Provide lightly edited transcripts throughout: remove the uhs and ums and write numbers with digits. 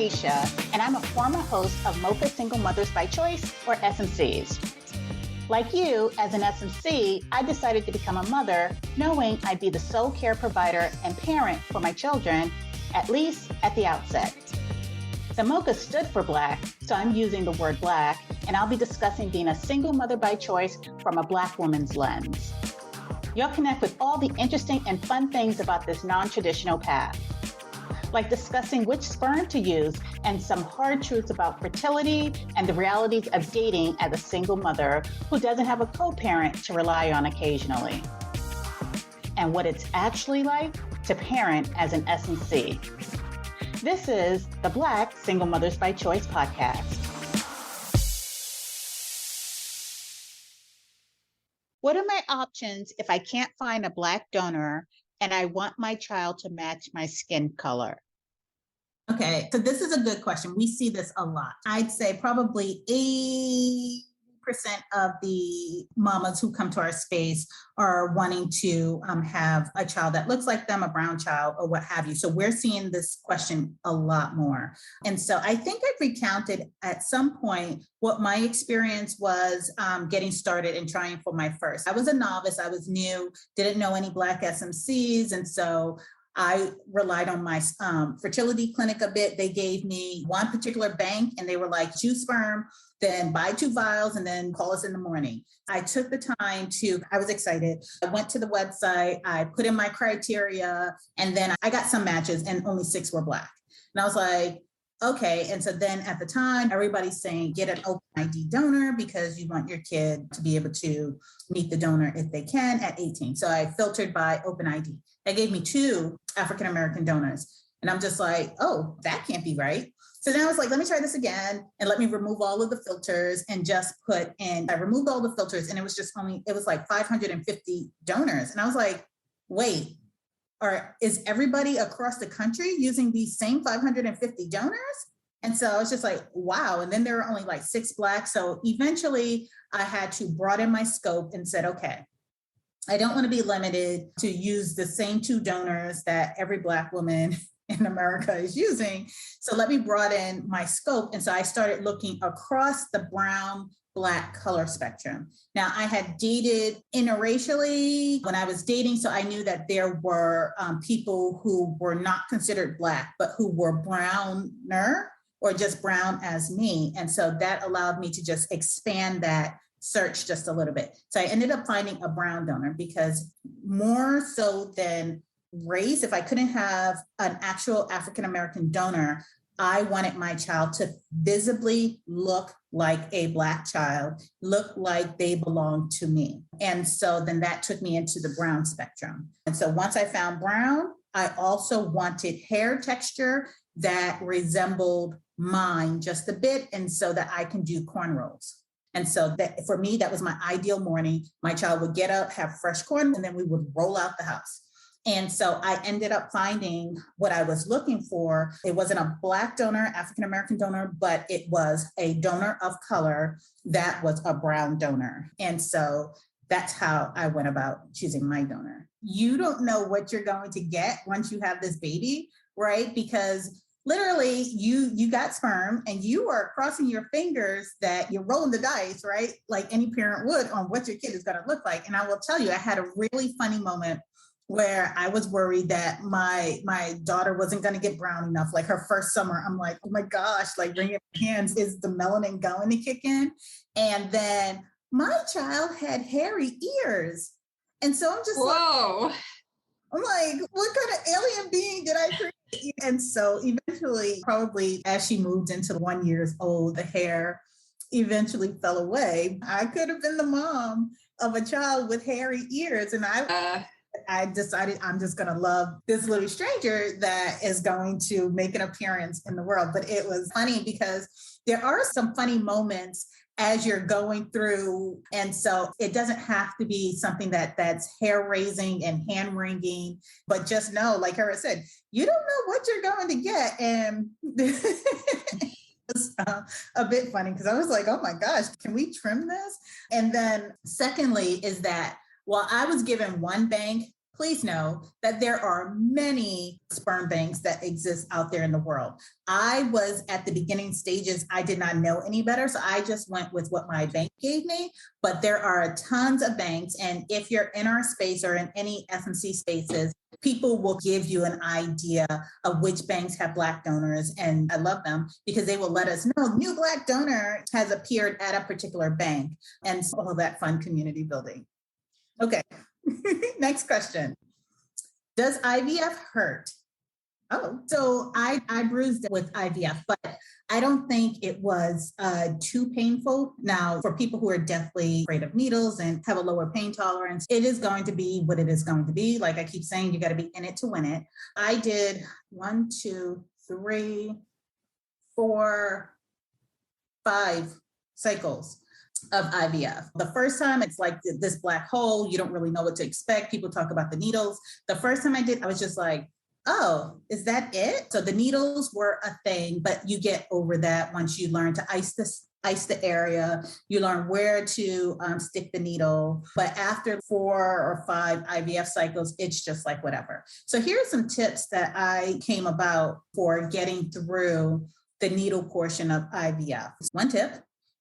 Aisha, and I'm a former host of Mocha Single Mothers by Choice, or SMCs. Like you, as an SMC, I decided to become a mother knowing I'd be the sole care provider and parent for my children, at least at the outset. The Mocha stood for Black, so I'm using the word Black, and I'll be discussing being a single mother by choice from a Black woman's lens. You'll connect with all the interesting and fun things about this non-traditional path, like discussing which sperm to use and some hard truths about fertility and the realities of dating as a single mother who doesn't have a co-parent to rely on occasionally, and what it's actually like to parent as an S&C. This is the Black Single Mothers by Choice podcast. What are my options if I can't find a Black donor and I want my child to match my skin color? Okay, so this is a good question. We see this a lot. I'd say probably 80% of the mamas who come to our space are wanting to have a child that looks like them, a brown child, or what have you. So we're seeing this question a lot more. And so I think I've recounted at some point what my experience was getting started and trying for my first. I was a novice, I was new, didn't know any Black SMCs. And so I relied on my fertility clinic a bit. They gave me one particular bank and they were like, choose sperm, then buy 2 vials and then call us in the morning. I took the time I was excited. I went to the website, I put in my criteria, and then I got some matches and only 6 were Black. And I was like, okay. And so then at the time, everybody's saying, get an open ID donor because you want your kid to be able to meet the donor if they can at 18. So I filtered by open ID. They gave me 2 African-American donors. And I'm just like, oh, that can't be right. So then I was like, let me try this again and let me remove all of the filters and just put in, I removed all the filters and it was like 550 donors. And I was like, wait, is everybody across the country using these same 550 donors? And so I was just like, wow. And then there were only like 6 Black. So eventually I had to broaden my scope and said, okay, I don't want to be limited to use the same 2 donors that every Black woman in America is using. So let me broaden my scope. And so I started looking across the brown, Black color spectrum. Now I had dated interracially when I was dating. So I knew that there were people who were not considered Black, but who were browner or just brown as me. And so that allowed me to just expand that search just a little bit. So I ended up finding a brown donor because more so than race, if I couldn't have an actual African-American donor, I wanted my child to visibly look like a Black child, look like they belong to me. And so then that took me into the brown spectrum. And so once I found brown, I also wanted hair texture that resembled mine just a bit, and so that I can do cornrows. And so that for me, that was my ideal morning. My child would get up, have fresh corn, and then we would roll out the house. And so I ended up finding what I was looking for. It wasn't a Black donor, African-American donor, but it was a donor of color that was a brown donor. And so that's how I went about choosing my donor. You don't know what you're going to get once you have this baby, right? Because literally you got sperm and you are crossing your fingers that you're rolling the dice, right? Like any parent would on what your kid is going to look like. And I will tell you, I had a really funny moment where I was worried that my daughter wasn't going to get brown enough. Like her first summer, I'm like, oh my gosh, like wringing my hands, is the melanin going to kick in? And then my child had hairy ears. And so I'm just whoa. I'm like, what kind of alien being did I create? And so eventually, probably as she moved into 1 year old, the hair eventually fell away. I could have been the mom of a child with hairy ears. And I decided I'm just going to love this little stranger that is going to make an appearance in the world. But it was funny because there are some funny moments as you're going through. And so it doesn't have to be something that's hair raising and hand wringing, but just know, like Hera said, you don't know what you're going to get. And it's a bit funny because I was like, oh my gosh, can we trim this? And then secondly is that while I was given one bank, please know that there are many sperm banks that exist out there in the world. I was at the beginning stages. I did not know any better. So I just went with what my bank gave me. But there are tons of banks. And if you're in our space or in any FMC spaces, people will give you an idea of which banks have Black donors. And I love them because they will let us know new Black donor has appeared at a particular bank, and all that fun community building. Okay. Next question. Does IVF hurt? Oh, so I bruised with IVF, but I don't think it was too painful. Now, for people who are deathly afraid of needles and have a lower pain tolerance, it is going to be what it is going to be. Like I keep saying, you got to be in it to win it. I did 1, 2, 3, 4, 5 cycles of IVF. The first time, it's like this black hole. You don't really know what to expect. People talk about the needles. The first time I did, I was just like, oh, is that it? So the needles were a thing, but you get over that once you learn to ice the area. You learn where to stick the needle. But after 4 or 5 IVF cycles, it's just like whatever. So here are some tips that I came about for getting through the needle portion of IVF. One tip: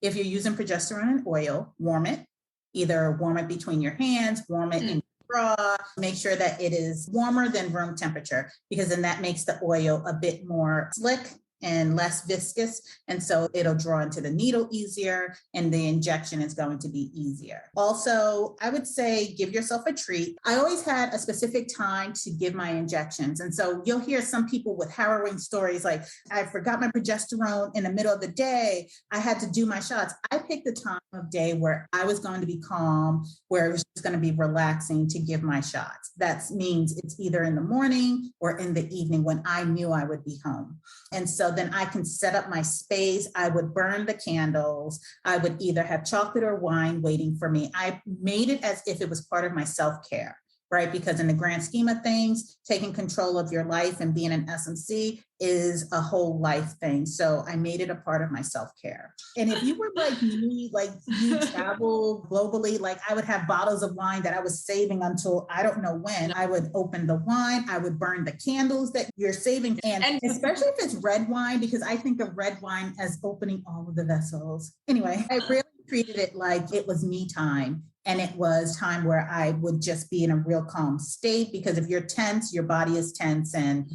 if you're using progesterone and oil, warm it. Either warm it between your hands, warm it in your bra. Make sure that it is warmer than room temperature, because then that makes the oil a bit more slick and less viscous. And so it'll draw into the needle easier, and the injection is going to be easier. Also, I would say give yourself a treat. I always had a specific time to give my injections. And so you'll hear some people with harrowing stories like, I forgot my progesterone in the middle of the day. I had to do my shots. I picked a time of day where I was going to be calm, where it was just going to be relaxing to give my shots. That means it's either in the morning or in the evening when I knew I would be home. And so then I can set up my space. I would burn the candles. I would either have chocolate or wine waiting for me. I made it as if it was part of my self-care, right? Because in the grand scheme of things, taking control of your life and being an SMC is a whole life thing. So I made it a part of my self-care. And if you were like me, like you travel globally, like I would have bottles of wine that I was saving until I don't know when. I would open the wine, I would burn the candles that you're saving. And especially if it's red wine, because I think of red wine as opening all of the vessels. Anyway, I really treated it like it was me time. And it was time where I would just be in a real calm state, because if you're tense, your body is tense and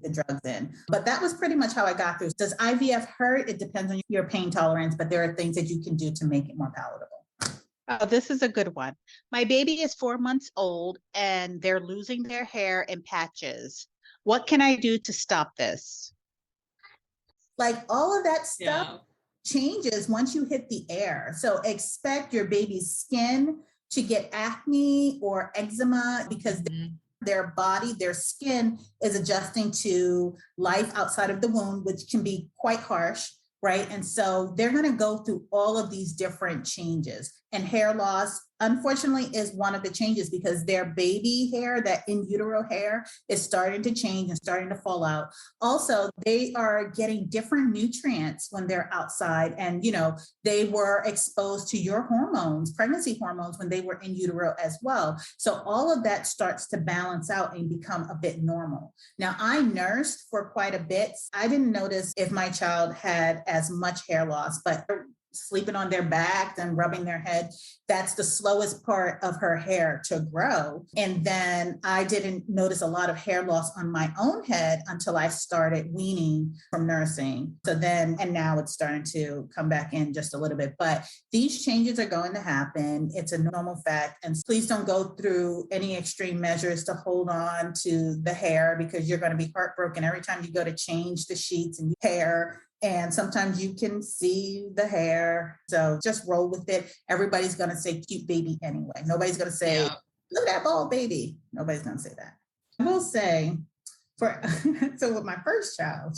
the drugs in. But that was pretty much how I got through. Does IVF hurt? It depends on your pain tolerance, but there are things that you can do to make it more palatable. Oh, this is a good one. My baby is 4 months old and they're losing their hair in patches. What can I do to stop this? Like all of that stuff changes once you hit the air. So expect your baby's skin to get acne or eczema, because their body, their skin is adjusting to life outside of the womb, which can be quite harsh, right? And so they're going to go through all of these different changes. And hair loss, unfortunately, is one of the changes, because their baby hair, that in utero hair, is starting to change and starting to fall out. Also, they are getting different nutrients when they're outside. And, you know, they were exposed to your hormones, pregnancy hormones, when they were in utero as well. So all of that starts to balance out and become a bit normal. Now, I nursed for quite a bit. I didn't notice if my child had as much hair loss, but sleeping on their back and rubbing their head, that's the slowest part of her hair to grow. And then I didn't notice a lot of hair loss on my own head until I started weaning from nursing. So then, and now it's starting to come back in just a little bit, but these changes are going to happen. It's a normal fact. And please don't go through any extreme measures to hold on to the hair, because you're going to be heartbroken every time you go to change the sheets and your hair. And sometimes you can see the hair. So just roll with it. Everybody's going to say cute baby anyway. Nobody's going to say, look at that bald baby. Nobody's going to say that. I will say, so with my first child,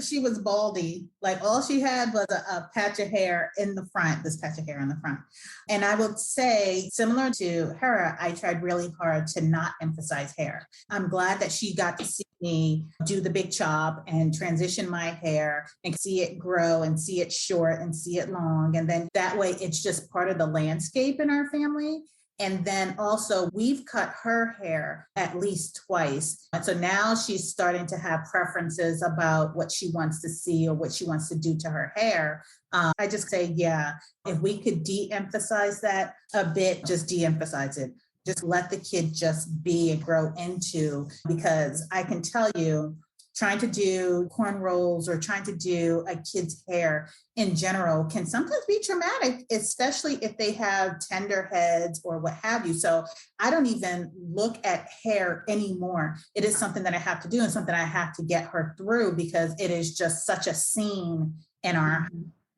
she was baldy. Like all she had was a patch of hair in the front, this patch of hair in the front. And I would say, similar to Hera, I tried really hard to not emphasize hair. I'm glad that she got to see me do the big chop and transition my hair and see it grow and see it short and see it long. And then that way it's just part of the landscape in our family. And then also we've cut her hair at least twice. And so now she's starting to have preferences about what she wants to see or what she wants to do to her hair. I just say, yeah, if we could de-emphasize that a bit, just de-emphasize it. Just let the kid just be and grow into, because I can tell you, trying to do cornrows or trying to do a kid's hair in general can sometimes be traumatic, especially if they have tender heads or what have you. So I don't even look at hair anymore. It is something that I have to do and something I have to get her through because it is just such a scene in our,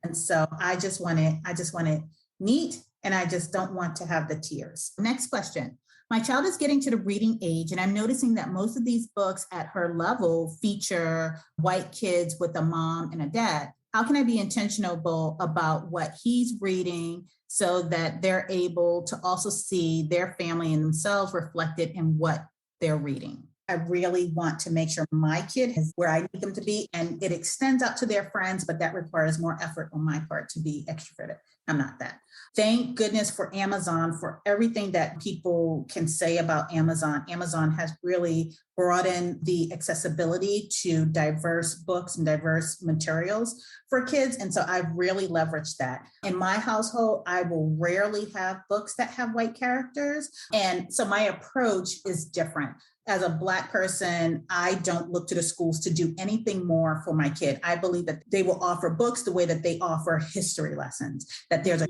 and so I just want it neat, and I just don't want to have the tears. Next question. My child is getting to the reading age, and I'm noticing that most of these books at her level feature white kids with a mom and a dad. How can I be intentional about what he's reading so that they're able to also see their family and themselves reflected in what they're reading? I really want to make sure my kid is where I need them to be, and it extends out to their friends, but that requires more effort on my part to be extroverted. I'm not that. Thank goodness for Amazon, for everything that people can say about Amazon. Amazon has really broadened the accessibility to diverse books and diverse materials for kids. And so I've really leveraged that. In my household, I will rarely have books that have white characters. And so my approach is different. As a Black person, I don't look to the schools to do anything more for my kid. I believe that they will offer books the way that they offer history lessons, that there's a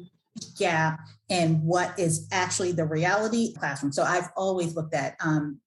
gap in what is actually the reality classroom. So I've always looked at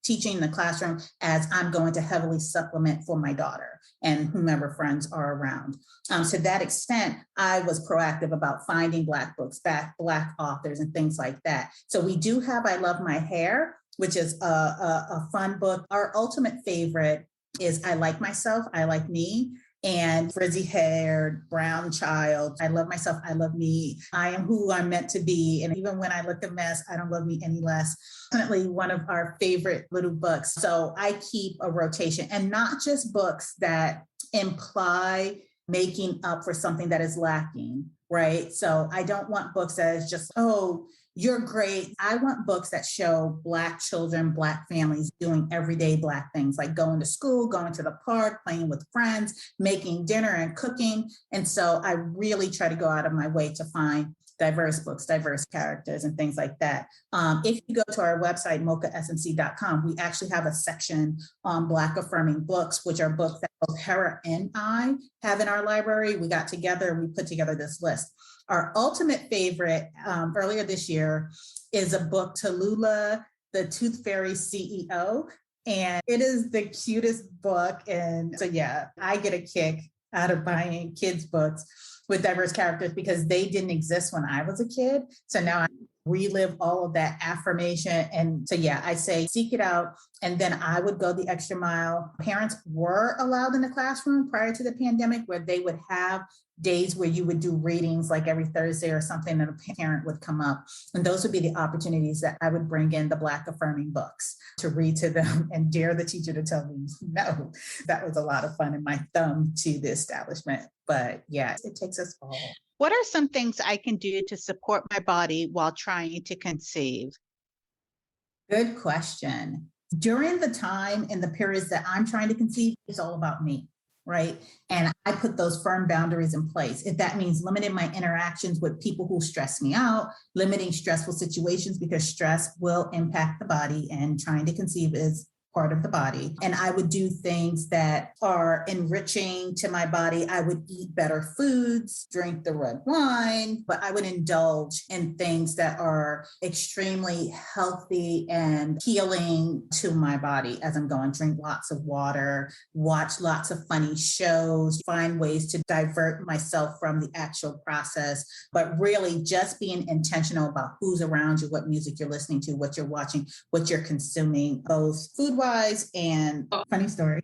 teaching in the classroom as I'm going to heavily supplement for my daughter and whomever friends are around. To that extent, I was proactive about finding Black books, Black authors and things like that. So we do have I Love My Hair, which is a fun book. Our ultimate favorite is I Like Myself, I Like Me, and frizzy-haired brown child. I love myself, I love me. I am who I'm meant to be. And even when I look a mess, I don't love me any less. Definitely one of our favorite little books. So I keep a rotation, and not just books that imply making up for something that is lacking, right? So I don't want books that is just, oh, you're great. I want books that show Black children, Black families doing everyday Black things, like going to school, going to the park, playing with friends, making dinner and cooking. And so I really try to go out of my way to find diverse books, diverse characters, and things like that. If you go to our website, mochasnc.com, we actually have a section on Black affirming books, which are books that both Hera and I have in our library. We got together and we put together this list. Our ultimate favorite earlier this year is a book, Tallulah, the Tooth Fairy CEO. And it is the cutest book. And so, yeah, I get a kick out of buying kids' books with diverse characters because they didn't exist when I was a kid. So now I relive all of that affirmation. And so, yeah, I say seek it out. And then I would go the extra mile. Parents were allowed in the classroom prior to the pandemic where they would have days where you would do readings like every Thursday or something, and a parent would come up. And those would be the opportunities that I would bring in the Black affirming books to read to them and dare the teacher to tell me no. That was a lot of fun and my thumb to the establishment. But yeah, it takes us all. What are some things I can do to support my body while trying to conceive? Good question. During the time and the periods that I'm trying to conceive, it's all about me, right? And I put those firm boundaries in place. If that means limiting my interactions with people who stress me out, limiting stressful situations because stress will impact the body, and trying to conceive is part of the body. And I would do things that are enriching to my body. I would eat better foods, drink the red wine, but I would indulge in things that are extremely healthy and healing to my body as I'm going. Drink lots of water, watch lots of funny shows, find ways to divert myself from the actual process, but really just being intentional about who's around you, what music you're listening to, what you're watching, what you're consuming, both food-wise. And funny story,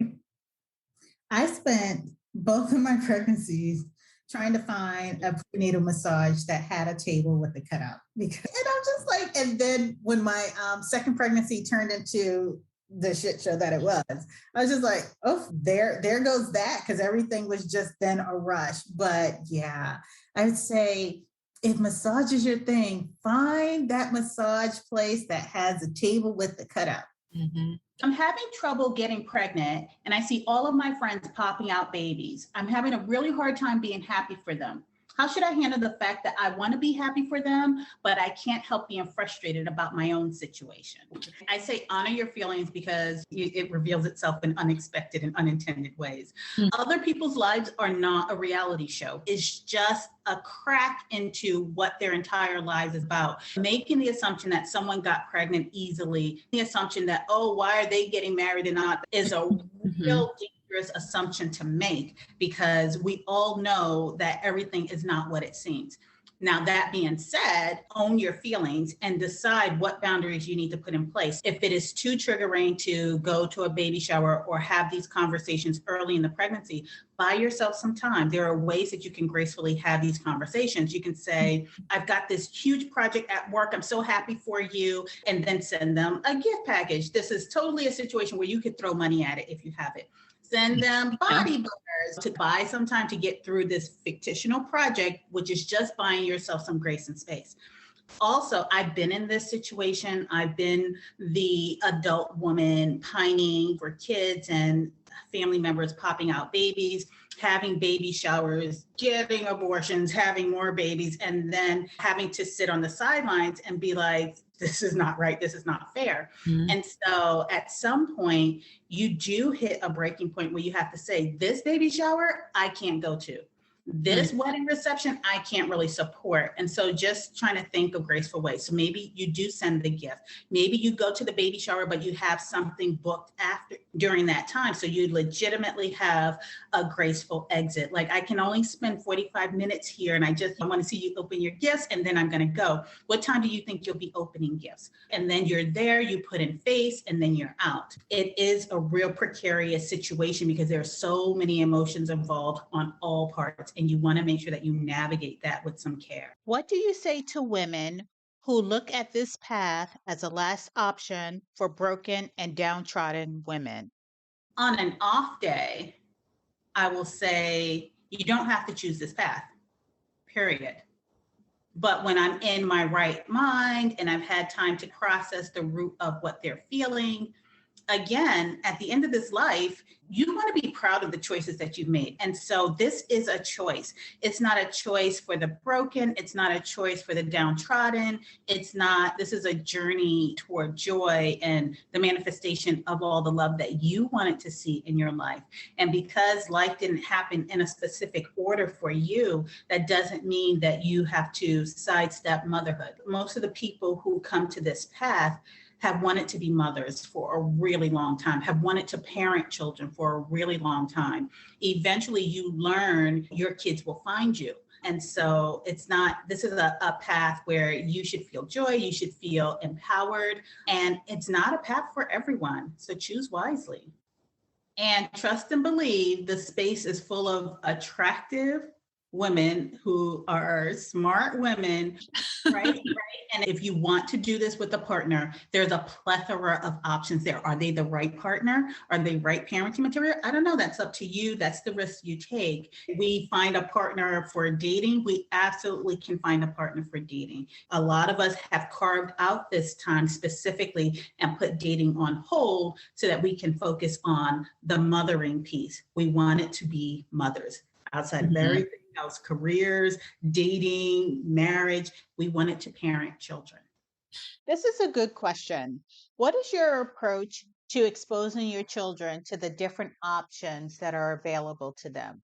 I spent both of my pregnancies trying to find a prenatal massage that had a table with the cutout. And I'm just like, and then when my second pregnancy turned into the shit show that it was, I was just like, oh, there goes that, because everything was just then a rush. But yeah, I would say If massage is your thing, find that massage place that has a table with the cutout. Mm-hmm. I'm having trouble getting pregnant and I see all of my friends popping out babies. I'm having a really hard time being happy for them. How should I handle the fact that I want to be happy for them, but I can't help being frustrated about my own situation? I say honor your feelings because it reveals itself in unexpected and unintended ways. Other people's lives are not a reality show. It's just a crack into what their entire lives is about. Making the assumption that someone got pregnant easily, the assumption that, oh, why are they getting married and not, is a real dangerous assumption to make, because we all know that everything is not what it seems. Now, that being said, own your feelings and decide what boundaries you need to put in place. If it is too triggering to go to a baby shower or have these conversations early in the pregnancy, buy yourself some time. There are ways that you can gracefully have these conversations. You can say, I've got this huge project at work. I'm so happy for you. And then send them a gift package. This is totally a situation where you could throw money at it if you have it. Send them body butters to buy some time to get through this fictional project, which is just buying yourself some grace and space. Also, I've been in this situation. I've been the adult woman pining for kids and family members popping out babies, having baby showers, getting abortions, having more babies, and then having to sit on the sidelines and be like, this is not right. This is not fair. Mm-hmm. And so at some point, you do hit a breaking point where you have to say, this baby shower, I can't go to. This wedding reception, I can't really support. And so just trying to think of graceful ways. So maybe you do send the gift. Maybe you go to the baby shower, but you have something booked after during that time. So you legitimately have a graceful exit. Like, I can only spend 45 minutes here and I want to see you open your gifts and then I'm going to go. What time do you think you'll be opening gifts? And then you're there, you put in face, and then you're out. It is a real precarious situation because there are so many emotions involved on all parts. And you want to make sure that you navigate that with some care. What do you say to women who look at this path as a last option for broken and downtrodden women? On an off day, I will say you don't have to choose this path, period. But when I'm in my right mind and I've had time to process the root of what they're feeling, again, at the end of this life, you want to be proud of the choices that you've made. And so this is a choice. It's not a choice for the broken. It's not a choice for the downtrodden. This is a journey toward joy and the manifestation of all the love that you wanted to see in your life. And because life didn't happen in a specific order for you, that doesn't mean that you have to sidestep motherhood. Most of the people who come to this path have wanted to be mothers for a really long time, have wanted to parent children for a really long time. Eventually you learn your kids will find you. And so this is a path where you should feel joy, you should feel empowered, and it's not a path for everyone. So choose wisely. And trust and believe the space is full of attractive women who are smart women, right? And if you want to do this with a partner, there's a plethora of options there. Are they the right partner? Are they right parenting material? I don't know. That's up to you. That's the risk you take. We find a partner for dating. We absolutely can find a partner for dating. A lot of us have carved out this time specifically and put dating on hold so that we can focus on the mothering piece. We want it to be mothers outside of everything else, careers, dating, marriage. We wanted to parent children. This is a good question. What is your approach to exposing your children to the different options that are available to them?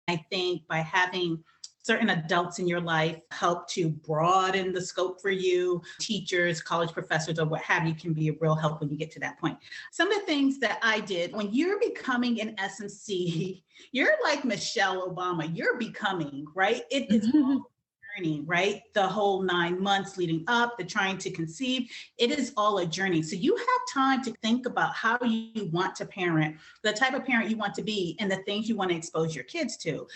I think by having certain adults in your life help to broaden the scope for you. Teachers, college professors, or what have you can be a real help when you get to that point. Some of the things that I did, when you're becoming an S&C, you're like Michelle Obama, you're becoming, right? It is all journey, right? The whole 9 months leading up, the trying to conceive, it is all a journey. So you have time to think about how you want to parent, the type of parent you want to be, and the things you want to expose your kids to.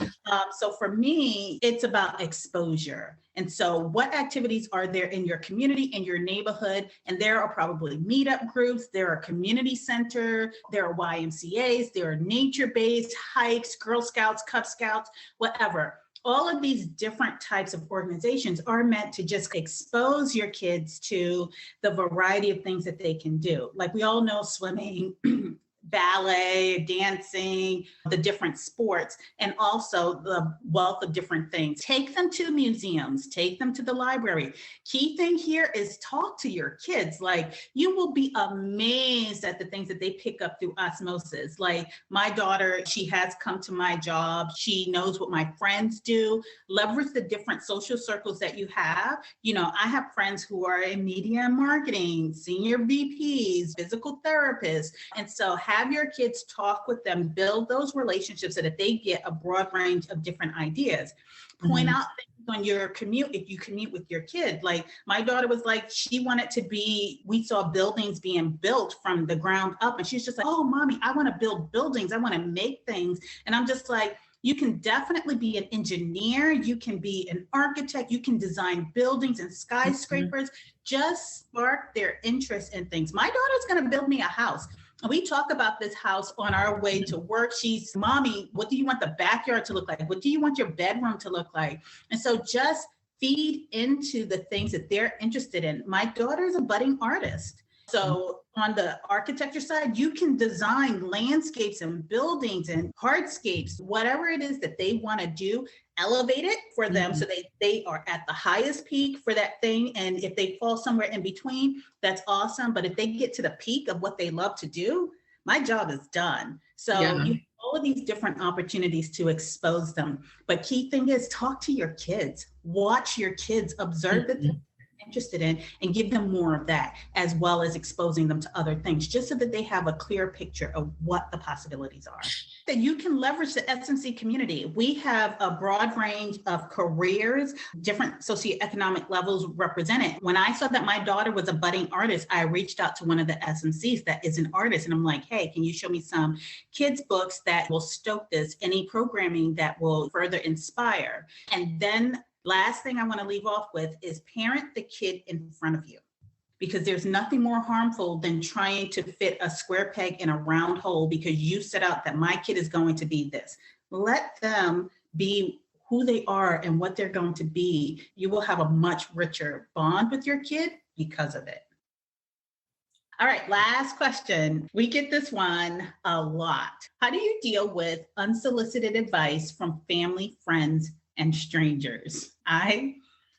So for me, it's about exposure. And so what activities are there in your community, in your neighborhood? And there are probably meetup groups, there are community center, there are YMCAs, there are nature-based hikes, Girl Scouts, Cub Scouts, whatever. all of these different types of organizations are meant to just expose your kids to the variety of things that they can do. Like we all know swimming, ballet, dancing, the different sports, and also the wealth of different things. Take them to museums, take them to the library. Key thing here is talk to your kids. Like you will be amazed at the things that they pick up through osmosis. Like my daughter, she has come to my job. She knows what my friends do. Leverage the different social circles that you have. You know, I have friends who are in media and marketing, senior VPs, physical therapists. And so have your kids talk with them, build those relationships so that they get a broad range of different ideas. Point out things on your commute, if you commute with your kid. Like my daughter was like, she wanted to be, we saw buildings being built from the ground up. And she's just like, oh, mommy, I want to build buildings. I want to make things. And I'm just like, you can definitely be an engineer. You can be an architect. You can design buildings and skyscrapers. Just spark their interest in things. My daughter's going to build me a house. We talk about this house on our way to work. She's, mommy, what do you want the backyard to look like? What do you want your bedroom to look like? And so just feed into the things that they're interested in. My daughter's a budding artist. So on the architecture side, you can design landscapes and buildings and hardscapes, whatever it is that they want to do, elevate it for them so they are at the highest peak for that thing. And if they fall somewhere in between, that's awesome. But if they get to the peak of what they love to do, my job is done. So you have all of these different opportunities to expose them. But key thing is talk to your kids, watch your kids, observe the things they're interested in, and give them more of that, as well as exposing them to other things, just so that they have a clear picture of what the possibilities are. That you can leverage the S&C community. We have a broad range of careers, different socioeconomic levels represented. When I saw that my daughter was a budding artist, I reached out to one of the S&Cs that is an artist. And I'm like, hey, can you show me some kids' books that will stoke this, any programming that will further inspire? And then last thing I want to leave off with is parent the kid in front of you. Because there's nothing more harmful than trying to fit a square peg in a round hole because you set out that my kid is going to be this. Let them be who they are and what they're going to be. You will have a much richer bond with your kid because of it. All right, last question. We get this one a lot. How do you deal with unsolicited advice from family, friends, and strangers? I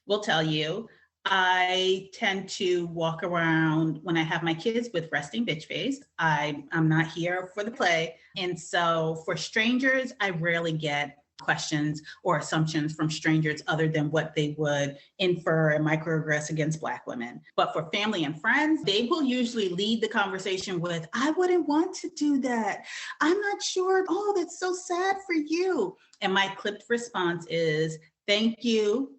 will tell you, I tend to walk around when I have my kids with resting bitch face. I'm not here for the play. And so for strangers, I rarely get questions or assumptions from strangers other than what they would infer and microaggress against Black women. But for family and friends, they will usually lead the conversation with, I wouldn't want to do that. I'm not sure. Oh, that's so sad for you. And my clipped response is, thank you.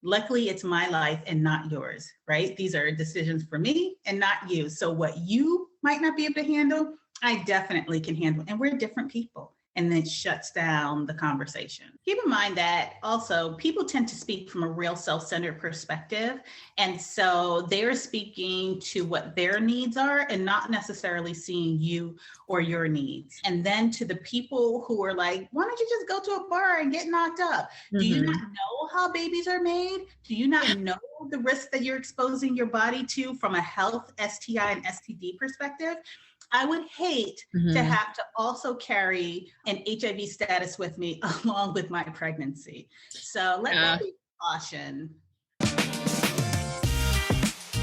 Luckily, it's my life and not yours, right? These are decisions for me and not you. So what you might not be able to handle, I definitely can handle. And we're different people. And then shuts down the conversation. Keep in mind that also people tend to speak from a real self-centered perspective. And so they're speaking to what their needs are and not necessarily seeing you or your needs. And then to the people who are like, why don't you just go to a bar and get knocked up? Do you not know how babies are made? Do you not know the risk that you're exposing your body to from a health, STI, and STD perspective? I would hate to have to also carry an HIV status with me along with my pregnancy. So let that be caution.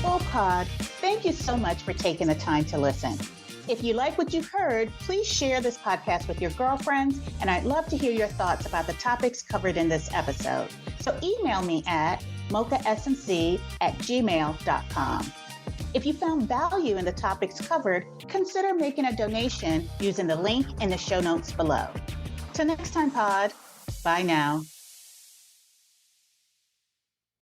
Well, Pod, thank you so much for taking the time to listen. If you like what you've heard, please share this podcast with your girlfriends, and I'd love to hear your thoughts about the topics covered in this episode. So email me at mochasnc@gmail.com. If you found value in the topics covered, consider making a donation using the link in the show notes below. Till next time, Pod. Bye now.